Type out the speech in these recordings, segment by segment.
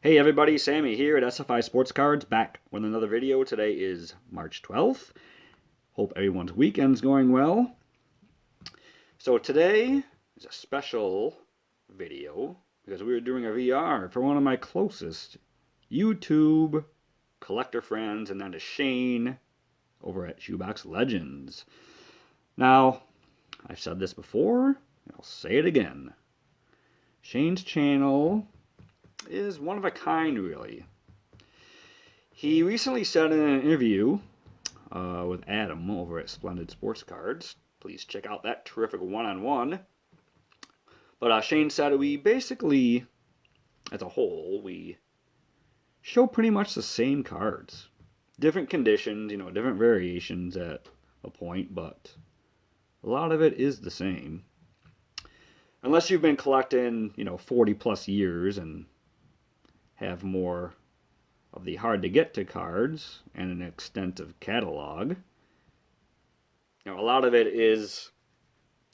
Hey everybody, Sammy here at SFI Sports Cards, back with another video. Today is March 12th. Hope everyone's weekend's going well. So today is a special video because we were doing a VR for one of my closest YouTube collector friends, and that is Shane over at Shoebox Legends. Now, I've said this before, and I'll say it again. Shane's channel is one of a kind, really. He recently said in an interview with Adam over at Splendid Sports Cards, please check out that terrific one-on-one, but Shane said we basically, as a whole, we show pretty much the same cards. Different conditions, different variations at a point, but a lot of it is the same. Unless you've been collecting, 40 plus years and have more of the hard-to-get-to cards and an extensive catalog. A lot of it is,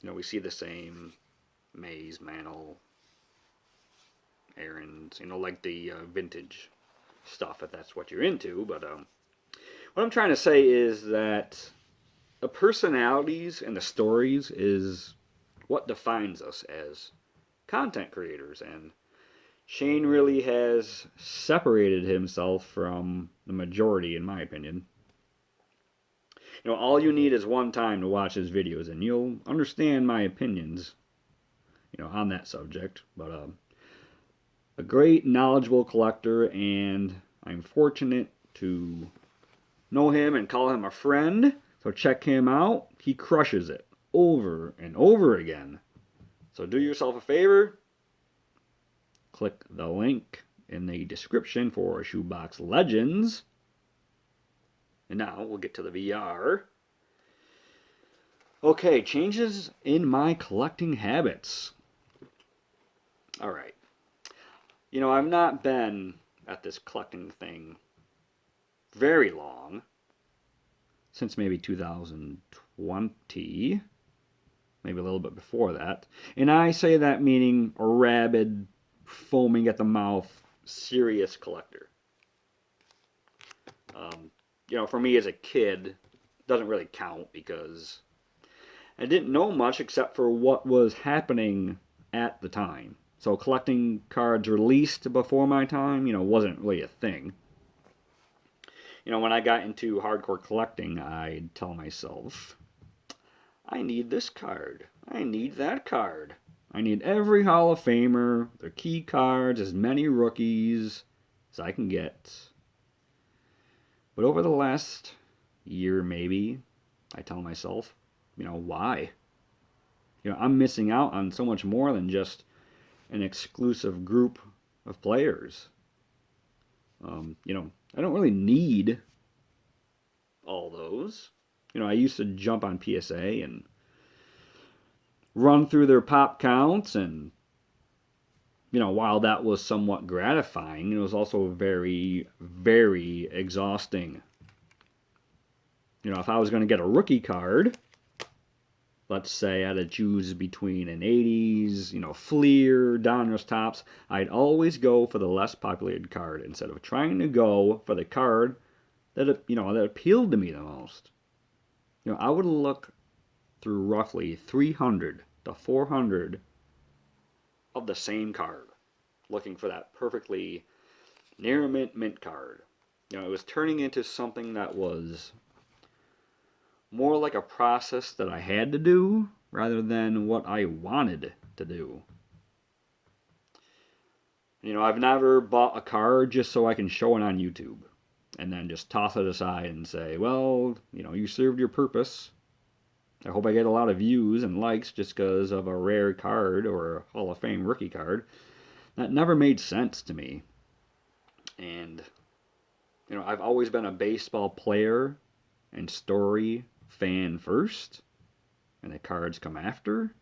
we see the same Mays, Mantle, Aaron's, like the vintage stuff, if that's what you're into. But what I'm trying to say is that the personalities and the stories is what defines us as content creators, and Shane really has separated himself from the majority, in my opinion. All you need is one time to watch his videos, and you'll understand my opinions, on that subject. But a great, knowledgeable collector, and I'm fortunate to know him and call him a friend. So check him out. He crushes it over and over again. So do yourself a favor. Click the link in the description for Shoebox Legends. And now we'll get to the VR. Okay, changes in my collecting habits. Alright. I've not been at this collecting thing very long. Since maybe 2020. Maybe a little bit before that. And I say that meaning a rabid, foaming at the mouth, serious collector. For me as a kid, it doesn't really count because I didn't know much except for what was happening at the time. So collecting cards released before my time, wasn't really a thing. When I got into hardcore collecting, I'd tell myself, I need this card. I need that card. I need every Hall of Famer, their key cards, as many rookies as I can get. But over the last year, maybe, I tell myself, why? I'm missing out on so much more than just an exclusive group of players. I don't really need all those. I used to jump on PSA and run through their pop counts, and while that was somewhat gratifying, it was also very, very exhausting. If I was going to get a rookie card, let's say I had to choose between an 80s, Fleer, Donruss Topps, I'd always go for the less populated card instead of trying to go for the card that that appealed to me the most. I would look through roughly 300 to 400 of the same card, looking for that perfectly near mint card. It was turning into something that was more like a process that I had to do rather than what I wanted to do. I've never bought a card just so I can show it on YouTube and then just toss it aside and say, well, you served your purpose. I hope I get a lot of views and likes just because of a rare card or a Hall of Fame rookie card. That never made sense to me. And, I've always been a baseball player and story fan first, and the cards come after.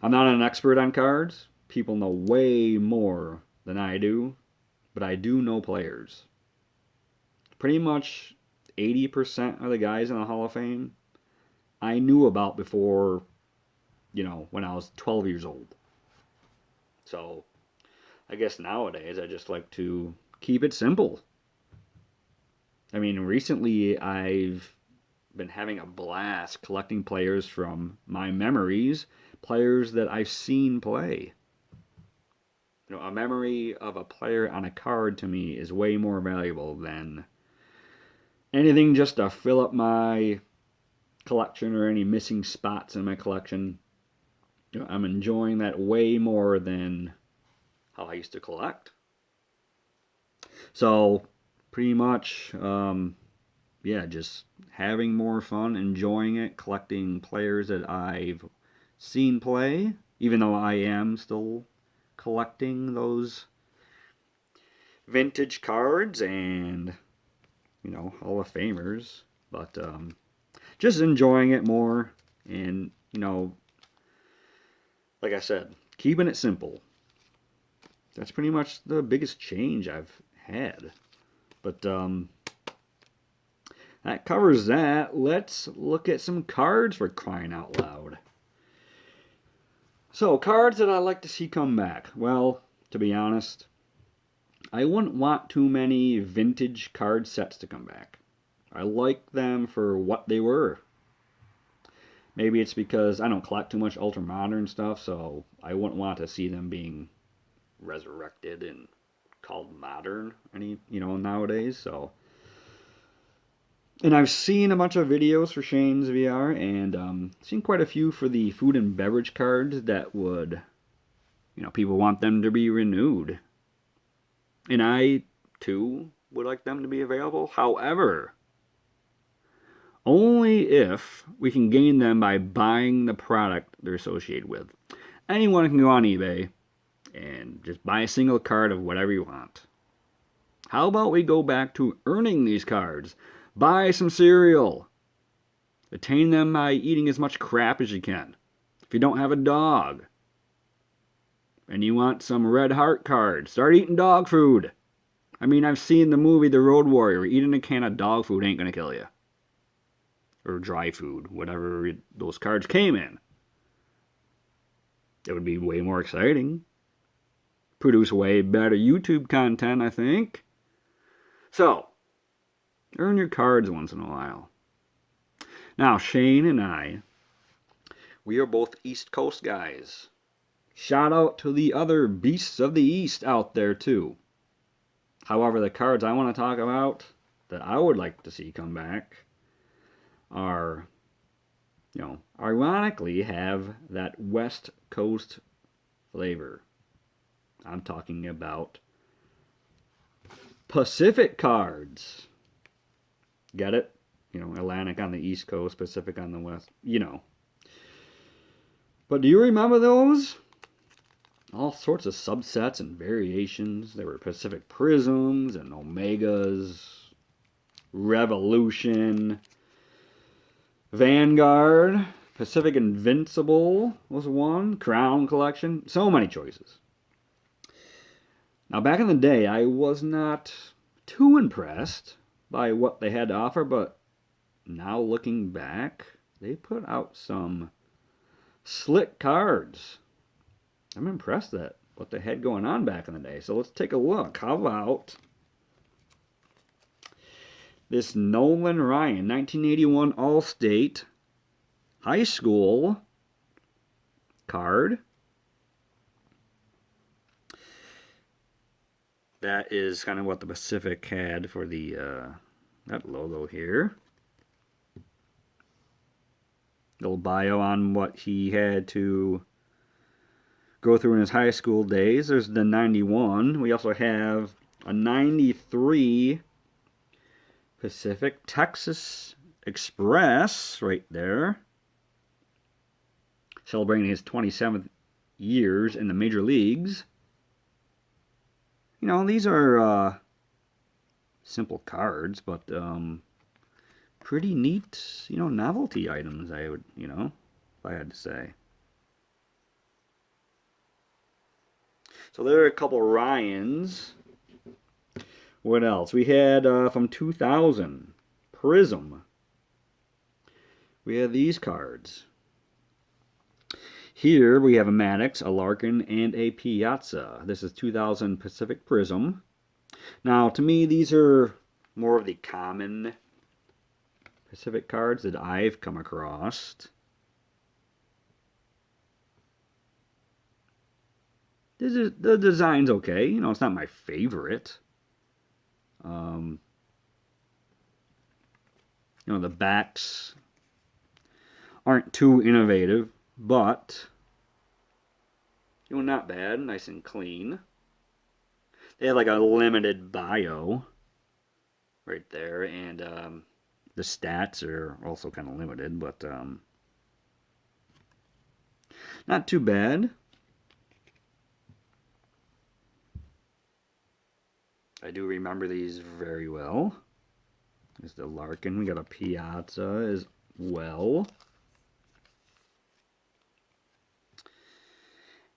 I'm not an expert on cards. People know way more than I do, but I do know players. Pretty much 80% of the guys in the Hall of Fame I knew about before, when I was 12 years old. So I guess nowadays I just like to keep it simple. I mean, recently I've been having a blast collecting players from my memories, players that I've seen play. You know, a memory of a player on a card to me is way more valuable than anything just to fill up my collection or any missing spots in my collection. You know, I'm enjoying that way more than how I used to collect. So, pretty much, yeah, just having more fun, enjoying it, collecting players that I've seen play, even though I am still collecting those vintage cards and, you know, Hall of Famers. But just enjoying it more and, you know, like I said, keeping it simple. That's pretty much the biggest change I've had. But that covers that. Let's look at some cards for crying out loud. So, cards that I like to see come back. Well, to be honest, I wouldn't want too many vintage card sets to come back. I like them for what they were. Maybe it's because I don't collect too much ultra modern stuff, so I wouldn't want to see them being resurrected and called modern nowadays. So, and I've seen a bunch of videos for Shane's VR, and seen quite a few for the food and beverage cards that would, people want them to be renewed. And I, too, would like them to be available. However, only if we can gain them by buying the product they're associated with. Anyone can go on eBay and just buy a single card of whatever you want. How about we go back to earning these cards? Buy some cereal. Attain them by eating as much crap as you can. If you don't have a dog and you want some Red Heart cards, start eating dog food. I mean, I've seen the movie The Road Warrior. Eating a can of dog food ain't going to kill you. Or dry food, whatever those cards came in. It would be way more exciting. Produce way better YouTube content, I think. So, earn your cards once in a while. Now, Shane and I, we are both East Coast guys. Shout out to the other beasts of the East out there, too. However, the cards I want to talk about that I would like to see come back are, ironically have that West Coast flavor. I'm talking about Pacific cards. Get it? Atlantic on the East Coast, Pacific on the West. But do you remember those? All sorts of subsets and variations. There were Pacific Prisms and Omegas, Revolution, Vanguard, Pacific Invincible was one, Crown Collection, so many choices. Now, back in the day, I was not too impressed by what they had to offer, but now looking back, they put out some slick cards. I'm impressed at what they had going on back in the day. So let's take a look. How about this Nolan Ryan 1981 All-State High School card? That is kind of what the Pacific had for the that logo here. Little bio on what he had to go through in his high school days. There's the 91. We also have a 93 Pacific Texas Express right there. Celebrating his 27th years in the major leagues. These are simple cards, but pretty neat, novelty items, I would, if I had to say. So there are a couple Ryans. What else? We had from 2000, Prism. We had these cards. Here we have a Maddox, a Larkin, and a Piazza. This is 2000 Pacific Prism. Now, to me, these are more of the common Pacific cards that I've come across. The design's okay. You know, it's not my favorite. You know, the backs aren't too innovative, but you know, not bad. Nice and clean. They have like a limited bio right there, and the stats are also kind of limited, but not too bad. I do remember these very well. There's the Larkin. We got a Piazza as well.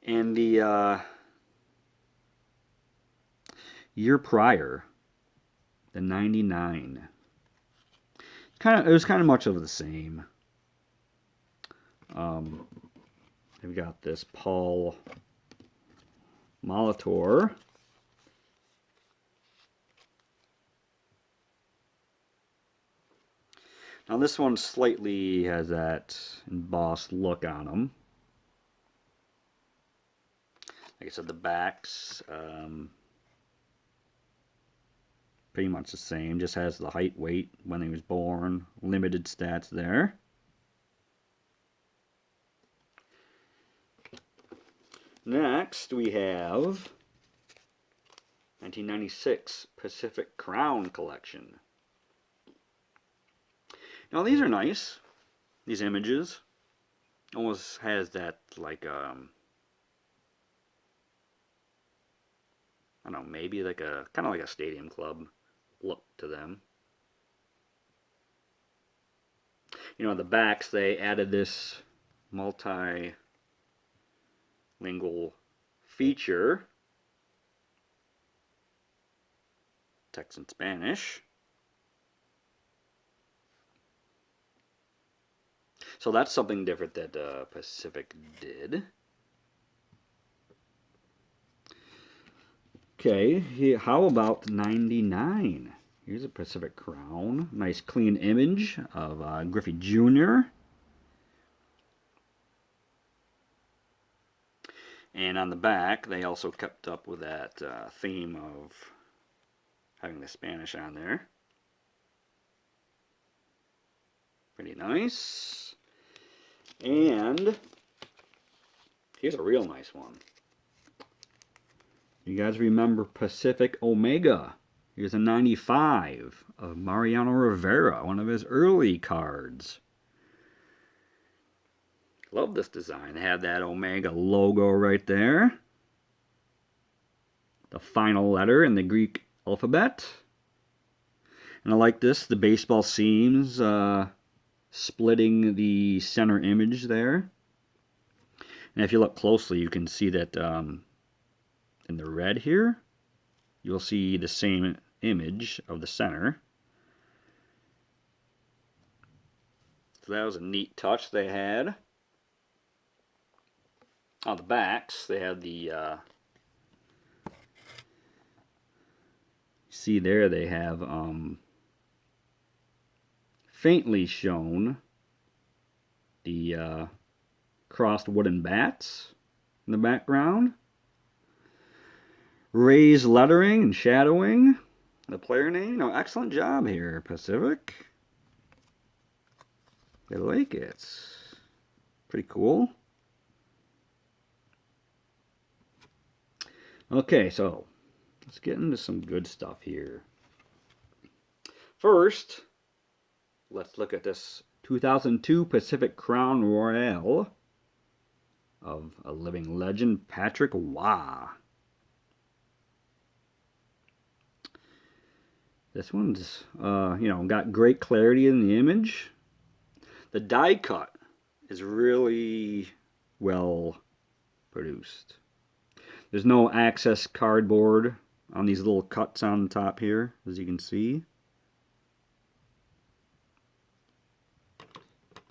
And the year prior, the 99. It was kind of much of the same. We've got this Paul Molitor. Now this one slightly has that embossed look on them. Like I said, the backs, pretty much the same. Just has the height, weight, when he was born, limited stats there. Next, we have 1996 Pacific Crown Collection. Now these are nice. These images almost has that like I don't know, maybe like a kind of like a Stadium Club look to them. You know, the backs, they added this multilingual feature, text in Spanish. So that's something different that Pacific did. Okay, how about 99? Here's a Pacific Crown. Nice clean image of Griffey Jr. And on the back, they also kept up with that theme of having the Spanish on there. Pretty nice. And here's a real nice one. You guys remember Pacific Omega? Here's a 95 of Mariano Rivera, one of his early cards. Love this design. They have that Omega logo right there. The final letter in the Greek alphabet. And I like this, the baseball seams splitting the center image there. And if you look closely, you can see that in the red here, you'll see the same image of the center. So that was a neat touch they had. On the backs, they had the see there they have faintly shown the crossed wooden bats in the background. Raised lettering and shadowing the player name. No, excellent job here, Pacific. I like it. Pretty cool. Okay, so let's get into some good stuff here. First, let's look at this 2002 Pacific Crown Royale of a living legend, Patrick Waugh. This one's, got great clarity in the image. The die cut is really well produced. There's no access cardboard on these little cuts on the top here, as you can see.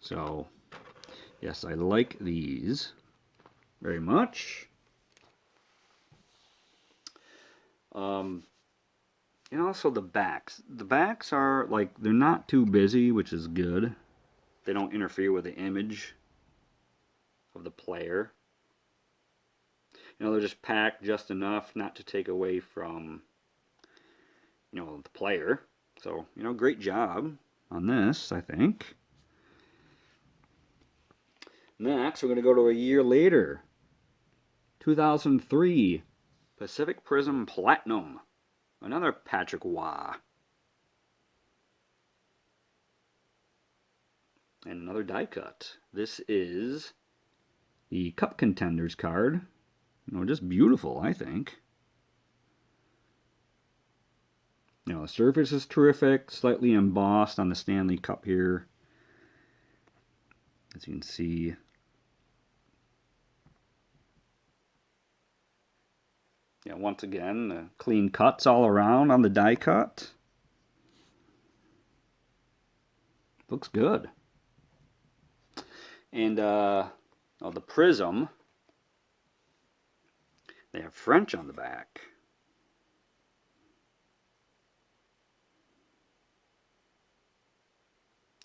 So, yes, I like these. very much. And also the backs. The backs are like, they're not too busy, which is good. They don't interfere with the image of the player. You know, they're just packed just enough not to take away from, you know, the player. So, you know, great job on this, I think. Next, we're going to go to a year later. 2003, Pacific Prism Platinum. Another Patrick Waugh. And another die cut. This is the Cup Contenders card. You know, just beautiful, I think. You know, the surface is terrific, slightly embossed on the Stanley Cup here. As you can see. Yeah, once again, clean cuts all around on the die cut. Looks good. And the Prism, they have French on the back.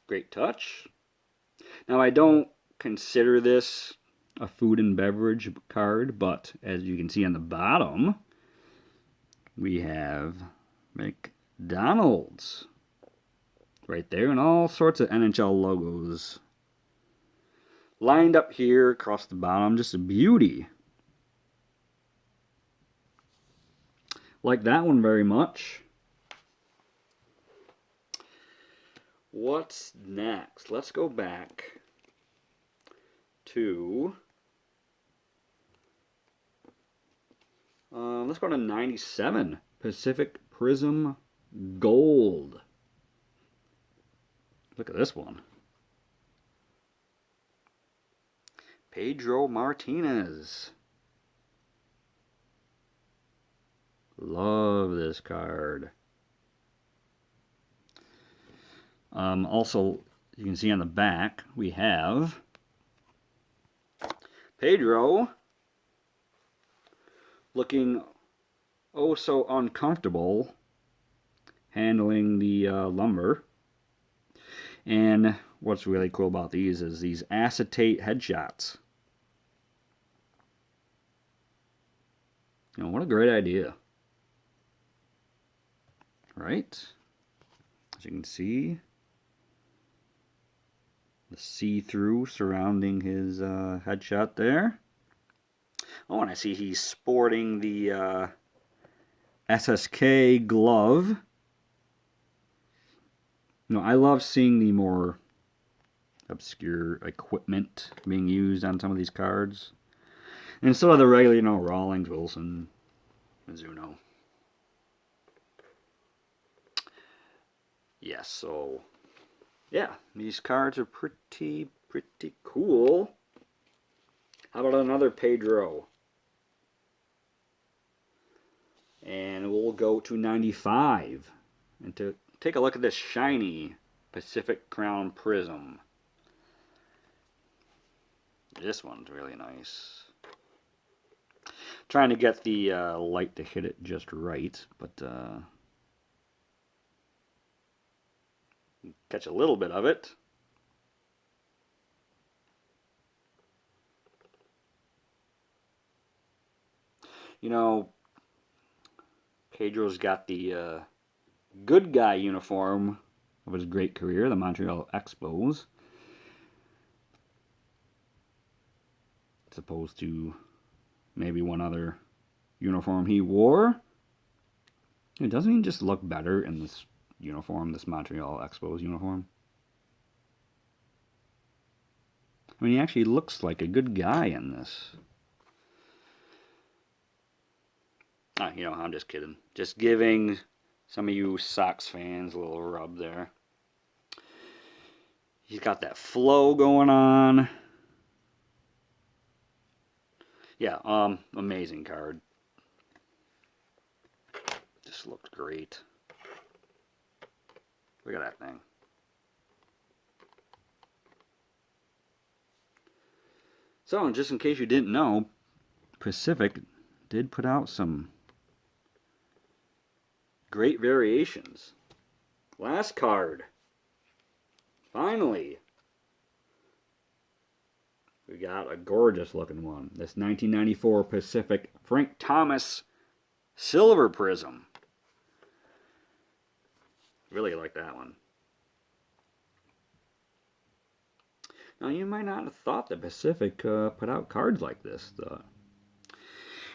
Great touch. Now, I don't consider this a food and beverage card, but as you can see on the bottom, we have McDonald's right there, and all sorts of NHL logos lined up here across the bottom. Just a beauty. Like that one very much. What's next? Let's go back to let's go to 97 Pacific Prism Gold. Look at this one. Pedro Martinez. Love this card. Also, you can see on the back, we have Pedro looking oh so uncomfortable handling the lumber. And what's really cool about these is these acetate headshots. You know, what a great idea. Right? As you can see, the see-through surrounding his headshot there. Oh, and I see he's sporting the SSK glove. You know, I love seeing the more obscure equipment being used on some of these cards. And instead of the regular, you know, Rawlings, Wilson, Mizuno. Yes, so yeah, these cards are pretty cool. How about another Pedro? And we'll go to 95 and to take a look at this shiny Pacific Crown Prism. This one's really nice. Trying to get the light to hit it just right, but catch a little bit of it. You know, Pedro's got the good guy uniform of his great career, the Montreal Expos, as opposed to maybe one other uniform he wore. It doesn't he just look better in this uniform, this Montreal Expos uniform? I mean, he actually looks like a good guy in this. You know, I'm just kidding. Just giving some of you Sox fans a little rub there. He's got that flow going on. Yeah, amazing card. Just looked great. Look at that thing. So, just in case you didn't know, Pacific did put out some great variations. Last card. Finally. We got a gorgeous looking one. This 1994 Pacific Frank Thomas Silver Prism. Really like that one. Now, you might not have thought that Pacific put out cards like this.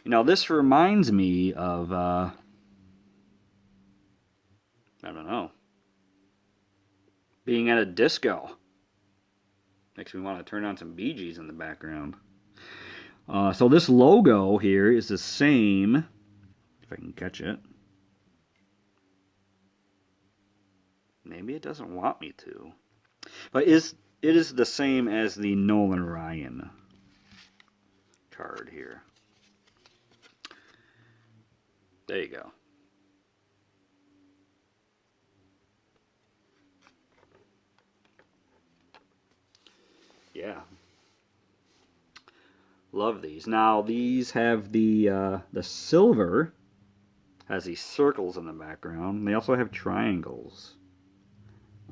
You know, this reminds me of, I don't know, being at a disco. Makes me want to turn on some Bee Gees in the background. So this logo here is the same, if I can catch it. Maybe it doesn't want me to. But it is the same as the Nolan Ryan card here. There you go. Yeah. Love these. Now these have the silver has these circles in the background. They also have triangles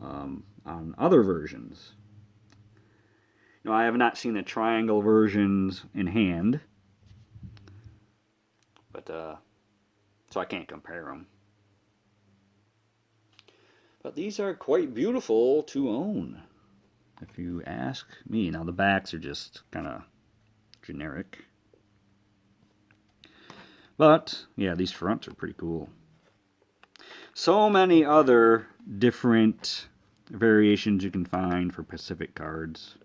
on other versions. You know, I have not seen the triangle versions in hand, but so I can't compare them. But these are quite beautiful to own, if you ask me. Now the backs are just kind of generic. But, yeah, these fronts are pretty cool. So many other different variations you can find for Pacific cards.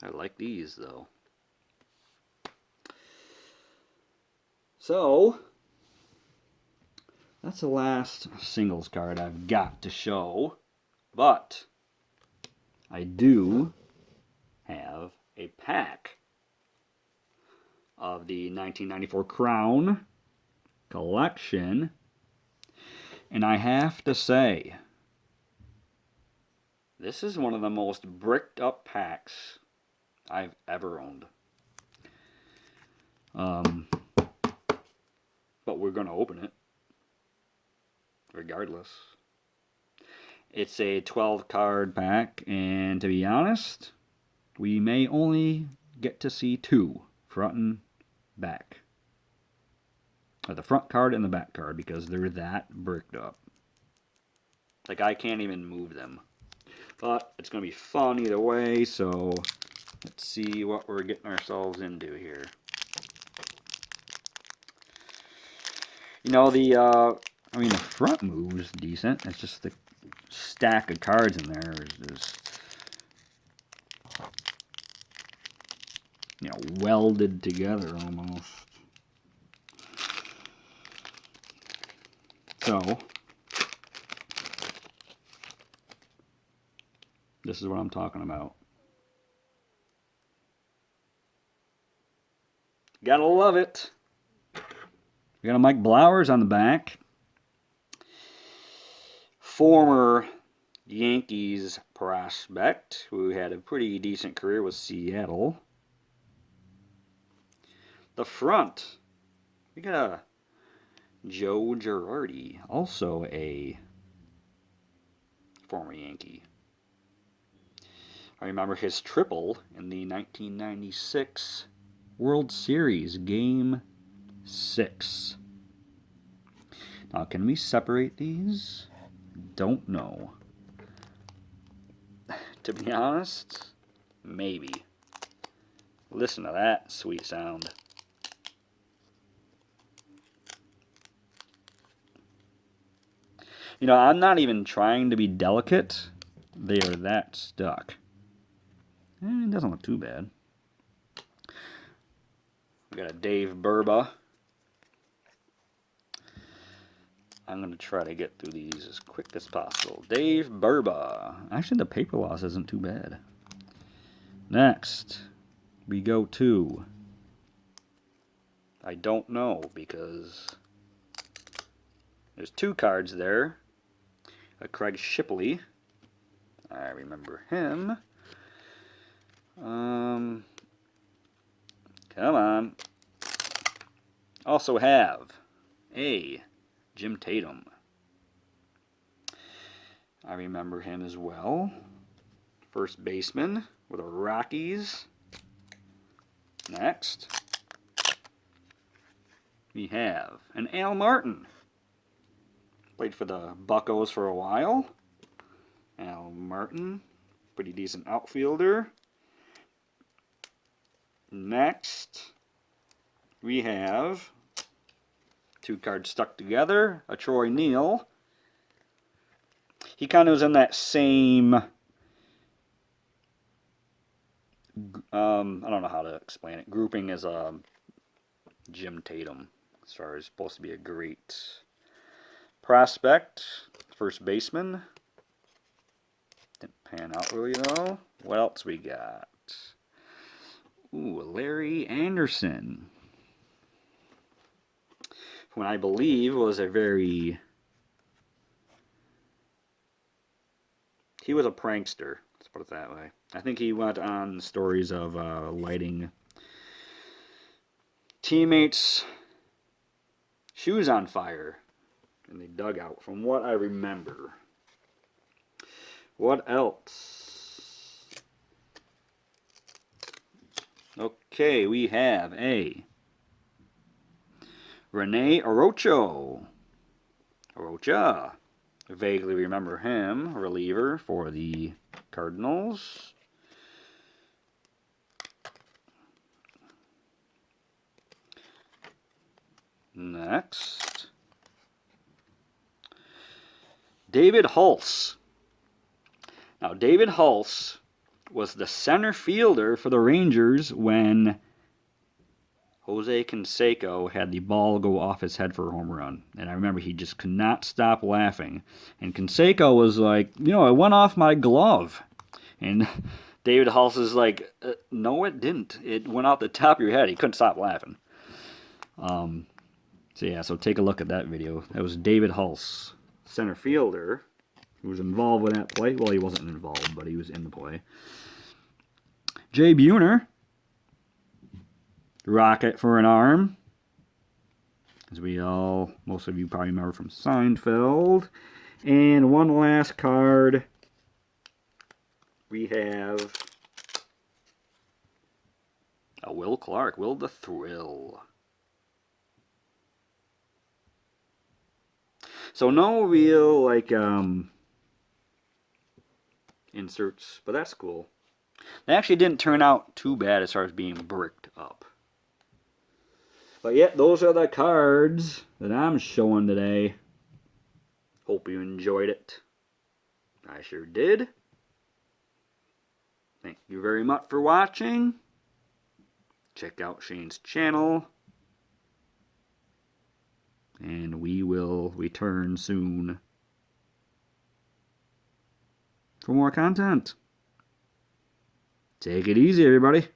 I like these, though. So, that's the last singles card I've got to show. But, I do have a pack of the 1994 Crown collection, and I have to say, this is one of the most bricked up packs I've ever owned. But we're going to open it regardless. It's a 12 card pack, and to be honest, we may only get to see two, front and back. The front card and the back card, because they're that bricked up. Like, I can't even move them. But it's going to be fun either way, so let's see what we're getting ourselves into here. You know, the front moves decent. It's just the stack of cards in there is just, you know, welded together almost. So, this is what I'm talking about. Gotta love it. We got a Mike Blowers on the back. Former Yankees prospect who had a pretty decent career with Seattle. The front, we got a Joe Girardi, also a former Yankee. I remember his triple in the 1996 World Series, Game 6. Now, can we separate these? Don't know. To be honest, maybe. Listen to that sweet sound. You know, I'm not even trying to be delicate. They are that stuck. It doesn't look too bad. We got a Dave Burba. I'm going to try to get through these as quick as possible. Dave Burba. Actually, the paper loss isn't too bad. Next, we go to, I don't know, because there's two cards there. A Craig Shipley. I remember him. Come on. Also have a Jim Tatum. I remember him as well. First baseman with the Rockies. Next, we have an Al Martin. Played for the Buccos for a while. Al Martin, pretty decent outfielder. Next, we have two cards stuck together. A Troy Neal. He kind of was in that same, I don't know how to explain it, grouping as Jim Tatum, as far as supposed to be a great prospect, first baseman. Didn't pan out really though. What else we got? Ooh, Larry Anderson. Who I believe was a very... He was a prankster, let's put it that way. I think he went on stories of lighting teammates' shoes on fire in the dugout, from what I remember. What else? Okay, we have a Rene Arocho. Arocha. I vaguely remember him, reliever for the Cardinals. Next, David Hulse. Now, David Hulse was the center fielder for the Rangers when Jose Canseco had the ball go off his head for a home run. And I remember he just could not stop laughing. And Canseco was like, you know, it went off my glove. And David Hulse is like, no, it didn't. It went off the top of your head. He couldn't stop laughing. So take a look at that video. That was David Hulse, center fielder, who was involved with that play. Well, he wasn't involved, but he was in the play. Jay Buhner. Rocket for an arm, as most of you probably remember from Seinfeld. And one last card, we have a Will Clark, Will the Thrill. So no real, inserts, but that's cool. They actually didn't turn out too bad as far as being bricked up. But yeah, those are the cards that I'm showing today. Hope you enjoyed it. I sure did. Thank you very much for watching. Check out Shane's channel. And we will return soon for more content. Take it easy, everybody.